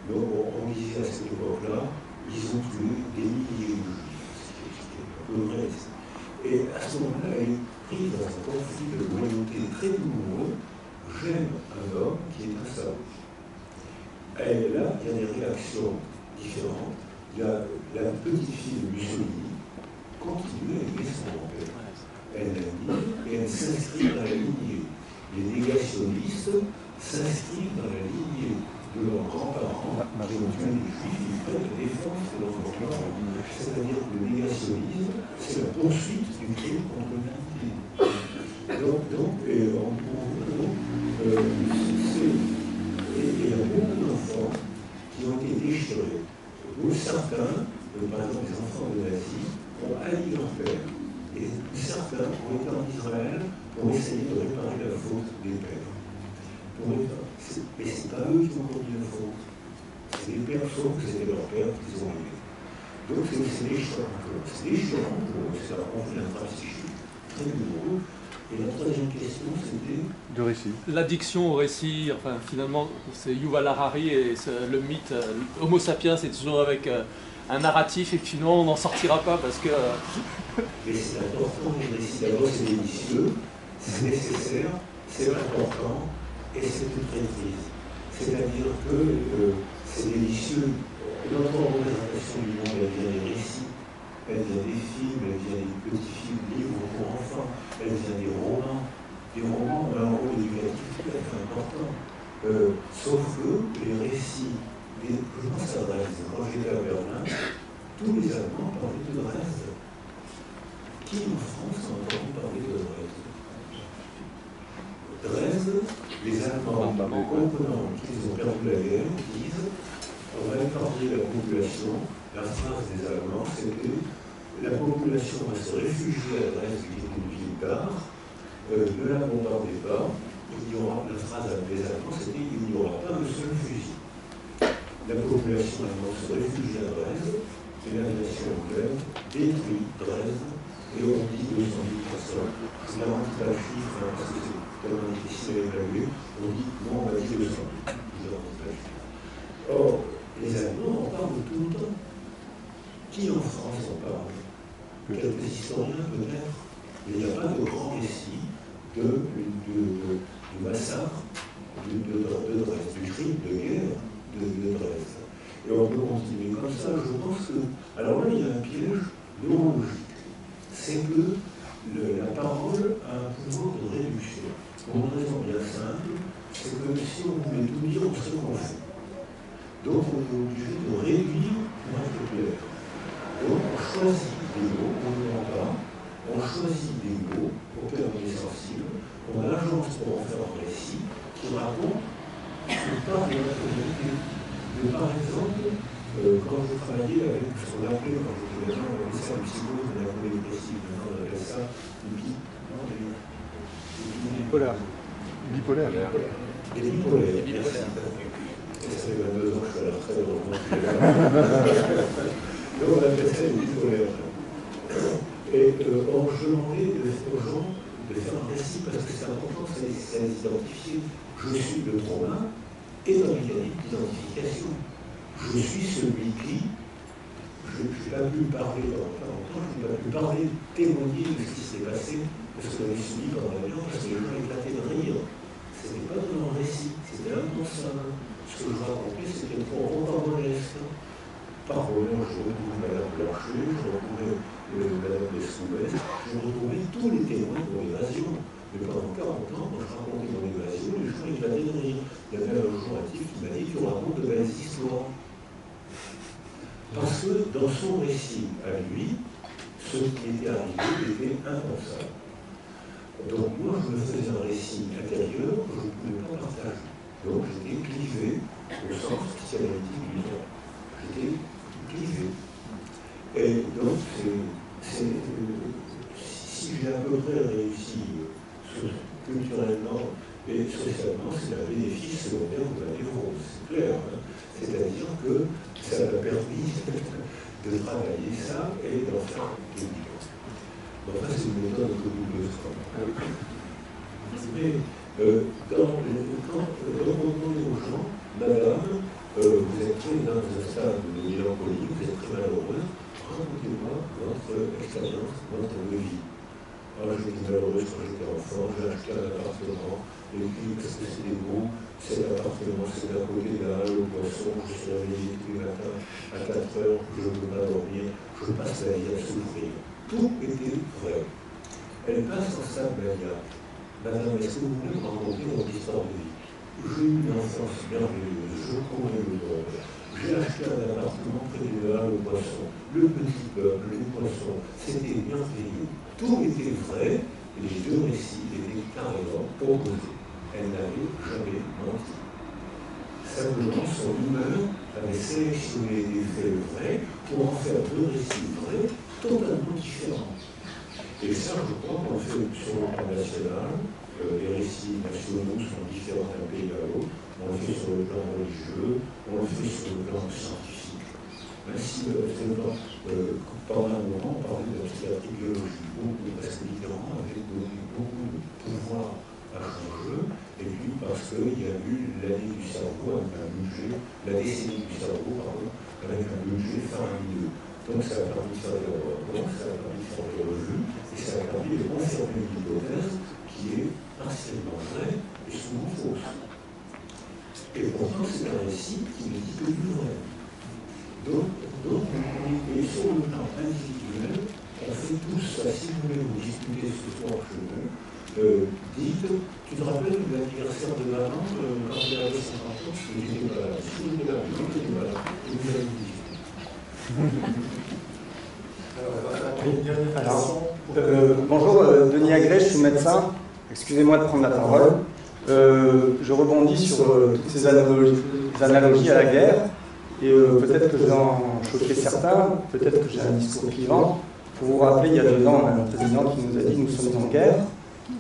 Donc on disait à cette époque-là, ils ont tué des milliers de juifs. C'était un peu vrai. Et à ce moment-là, elle est prise dans un conflit de loyauté très douloureux. J'aime un homme qui est un salaud. Et là, il y a des réactions différentes. Il y a la petite fille de Mussolini continue à aimer son grand-père. Elle l'aime et elle s'inscrit dans la lignée. Les négationnistes s'inscrivent dans la lignée de leurs grands-parents qui ont tué les juifs, ils prennent la défense de leurs grands-parents. C'est-à-dire que le négationnisme, c'est la poursuite du crime contre l'humanité. Il y a beaucoup d'enfants qui ont été déchirés. Donc certains, par exemple les enfants de l'Asie, ont haï leur père. Et certains ont été en Israël pour essayer de réparer la faute des pères. Mais ce n'est pas eux qui ont commis la faute. C'est les pères sauf que c'était leur père qu'ils ont aimé. Donc c'est déchirant pour eux. C'est déchirant pour eux. C'est un conflit intrapsychique très douloureux. Et la troisième question, c'était de récit. L'addiction au récit, enfin finalement, c'est Yuval Harari et le mythe Homo sapiens, c'est toujours avec un narratif et puis finalement on n'en sortira pas parce que... Mais c'est important, les récits d'abord c'est délicieux, c'est nécessaire, c'est important et c'est une maîtrise. C'est-à-dire que c'est délicieux. Notre représentation du monde, elle vient des récits, elle vient des films, elle vient des petits films, livres pour enfants, elle vient des romans. Les romans ont un rôle éducatif tout à fait important. Sauf que les récits, je pense à Dresde, quand j'étais à Berlin, tous les Allemands parlaient de Dresde. Qui en France a entendu parler de Dresde? Dresde, les Allemands, en comprenant qu'ils ont perdu la guerre, disent on va épargner la population. La phrase des Allemands, c'était la population va se réfugier à Dresde, qui est une ville d'art, ne la bombardez pas. La phrase des Allemands, c'était il n'y aura pas de seul fusil. La population allemande se réfugie à Dresde, et l'aviation anglaise détruit Dresde, et on dit 200 000 personnes. Je ne rentre pas le chiffre, parce que c'est tellement difficile à évaluer, on dit non, on va dire 200 000. Or, les Allemands en parlent tout le temps. Qui en France en parle? Quelques historiens peut-être, mais il n'y a pas de grand récit du massacre de Dresde, du crime de guerre de Dresde. Et on peut continuer comme ça. Je pense que. Alors là, il y a un piège neurologique. C'est que la parole a un pouvoir de réduction. Pour une raison bien simple, c'est que si on voulait tout dire, on serait confus. Donc on est obligé de réduire pour être clair. Donc on choisit des mots, on ne ment pas, on choisit des mots au cœur des sensibles, on agence pour en faire un récit qui raconte une part de la communauté. Par exemple, quand je travaillais avec ce qu'on appelait, quand j'étais gamin, on appelait ça le psychose, on appelait les dépressifs, maintenant on appelle ça bipolaire. Bipolaire. Les bipolaires. Merci. Ça fait 22 ans que je suis à la retraite, donc on appelle ça les bipolaires. Et je demandais aux gens de faire un récit parce que c'est important, c'est d'identifier. Je suis le trauma et dans le mécanisme d'identification. Je suis celui qui, je n'ai pas pu parler pendant pas longtemps, je n'ai pas pu parler, témoigner de ce qui s'est passé, de ce que j'avais subi pendant l'avion, parce que les gens éclataient de rire. Ce n'était pas dans un récit, c'était un constat. Ce que je racontais, c'était pour entendre l'Est. Par moment, je retrouvais Madame Blanchet, je retrouvais Madame Descoubès, je retrouvais tous les témoins de mon évasion. Mais pendant 40 ans, quand je racontais mon évasion, les gens éclataient de rire. Il y avait un journaliste qui m'a dit tu racontes de belles histoires. Parce que dans son récit à lui, ce qui était arrivé était impensable. Donc moi, je me faisais un récit intérieur que je ne pouvais pas partager. Donc j'étais clivé au sens psychanalytique du temps. J'étais clivé. Et donc, si j'ai à peu près réussi culturellement et socialement, c'est un bénéfice secondaire de la névrose, c'est clair. Hein. C'est-à-dire que ça m'a permis de travailler ça et d'en faire public. Enfin, c'est une méthode que nous le sommes. Mais quand on demande aux gens, madame, vous êtes très dans un stade de mélancolie, vous êtes très malheureuse, racontez-moi votre expérience, votre vie. Alors, je suis malheureuse quand j'étais enfant, j'ai acheté un appartement, et puis, parce que c'était beau, cet appartement, c'est à côté de la halle au poisson, je suis réveillé tous les matins à 4 heures, je ne peux pas dormir, je passe la vie à souffrir. Tout était vrai. Elle passe en stade maniaque. Madame, est-ce que vous voulez me raconter votre histoire de vie? J'ai eu une enfance merveilleuse, je courais le monde. J'ai acheté un appartement près de la halle au poisson. Le petit peuple, les poissons, c'était merveilleux. Tout était vrai, et les deux récits étaient carrément opposés. Elle n'avait jamais menti. Simplement, son humeur avait sélectionné des faits vrais pour en faire deux récits vrais totalement différents. Et ça, je crois qu'on fait sur le plan national. Les récits nationaux sont différents d'un pays à l'autre. On le fait sur le plan religieux, on le fait sur le plan scientifique. Même si pendant un moment, on parlait de la psychiatrie biologique, beaucoup presque littéralement avec beaucoup de pouvoir à changer, et puis parce qu'il y a eu l'année du cerveau avec un budget, la décennie du cerveau, pardon, avec un budget faramineux. Donc ça a permis de faire des reports, ça a permis de faire des revues, et ça a permis de confirmer une hypothèse qui est partiellement vraie et souvent fausse. Et pourtant, c'est un récit qui ne dit que du vrai. Donc et sur le plan individuel, on fait tous ça. Si vous voulez vous discuter ce soir chez nous, dites, tu te rappelles de l'anniversaire de maman quand elle avait 50 ans? Je n'étais pas là. Si vous n'étiez pas là, je n'étais pas là. Et vous allez vous discuter. Bonjour, Denis Agré, je suis médecin. Excusez-moi de prendre la parole. je rebondis sur toutes ces analogies à la guerre, et peut-être que je vais en choquer certains, peut-être que j'ai un discours clivant. Pour vous rappeler, il y a 2 ans, on a un président qui nous a dit « nous sommes en guerre ».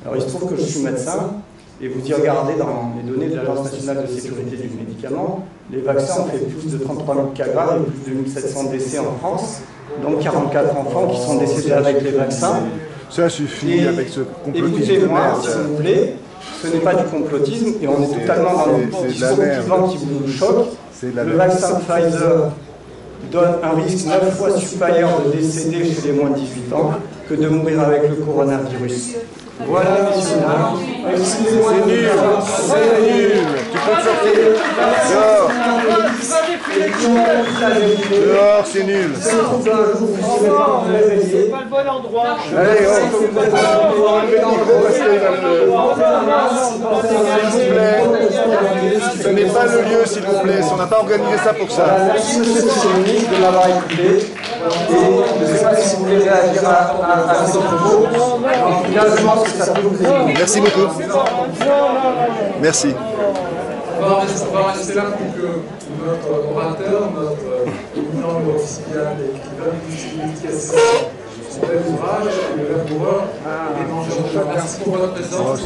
Alors il se trouve que je suis médecin, et vous y regardez dans les données de l'Agence nationale de sécurité du médicament, les vaccins ont fait plus de 33 000 cas graves et plus de 1700 décès en France, donc 44 enfants qui sont décédés avec les vaccins. Ça suffit avec ce complotisme. Écoutez-moi, s'il vous plaît, ce n'est pas du complotisme, et on est totalement dans le discours clivant qui vous choque. Le vaccin Pfizer donne un risque 9 fois supérieur de décéder chez les moins de 18 ans que de mourir avec le coronavirus. Voilà, messieurs, dames. Excusez-moi. C'est nul. C'est nul. Tu peux te sortir. Dehors. Dehors, c'est nul. C'est pas le bon endroit. Allez, on enlevez le micro parce qu'il va s'il vous plaît. Ce n'est pas le lieu, s'il vous plaît. On n'a pas organisé ça pour ça. Merci, monsieur le ministre, de m'avoir écouté. Et je ne sais pas si vous voulez réagir à ces propos. En tout cas, je pense que ça peut vous aider. Merci beaucoup. Merci. On va rester là pour que notre orateur, notre éminent neuropsychiatre et écrivain, qui a son bel ouvrage, Le laboureur, et Jean-Jacques. Merci pour votre présence.